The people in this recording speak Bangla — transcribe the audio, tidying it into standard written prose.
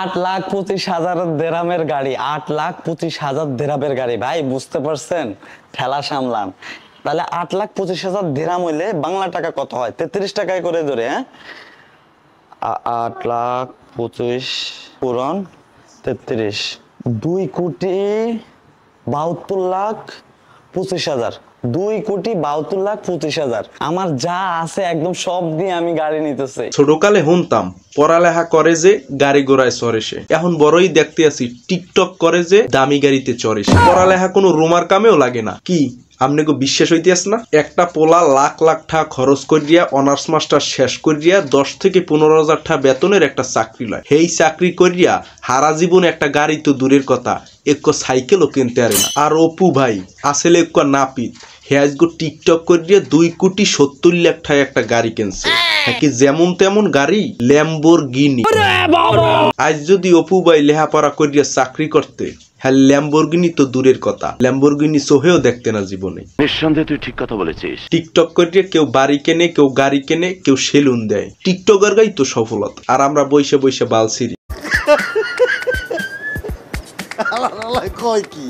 8,25,000 দেরামের গাড়ি, 8,25,000 দেরামের গাড়ি। ভাই বুঝতে পারছেন? ঠেলা সামলান। তাহলে 8,25,000 দেরাম হইলে বাংলা টাকা কত হয়? 33 টাকায় করে ধরে, হ্যাঁ? 8,25,000 পূরণ 33, 2,72,25,000, 2,72,25,000। আমার যা আছে একদম সব দিয়ে আমি গাড়ি নিতেছি। ছোটকালে শুনতাম পড়ালেখা করে যে গাড়ি ঘোড়ায় চড়ে সে, এখন বড়ই দেখতে আছি টিকটক করে যে দামি গাড়িতে চড়ে সে। পড়ালেখা কোনো রোমার কামেও লাগে না। কি আপনাকে বিশ্বাস হইতেছ না? একটা পোলা লাখ লাখ টাকা খরচ করিয়া অনার্স মাস্টার শেষ করিয়া 10 থেকে 15,000 টাকা বেতনের একটা চাকরি লয়। সেই চাকরি করিয়া হারা জীবন একটা গাড়ি তো দূরের কথা, এক সাইকেলও কিনতে পারে না। আর অপু ভাই আসলে এক নাপিত, হেয়াজগো টিকটক করিয়া 2,70,00,000 টাকা একটা গাড়ি কিনছে। কি যেমন তেমন গাড়ি, ল্যাম্বোরগিনি। আজ যদি অপু ভাই লেহাপড়া করিয়া চাকরি করতে, হ্যাঁ ল্যাম্বোরগিনি তো দূরের কথা, ল্যাম্বোরগিনি চোহেও দেখতে না জীবনে। নিঃসন্দেহে তুই ঠিক কথা বলেছিস। টিকটক করিয়া কেউ বাড়ি কেনে, কেউ গাড়ি কেনে, কেউ সেলুন দেয়। টিকটকার গাই তো সফলতা, আর আমরা বইসে বইসে বালছিরি। কয় কি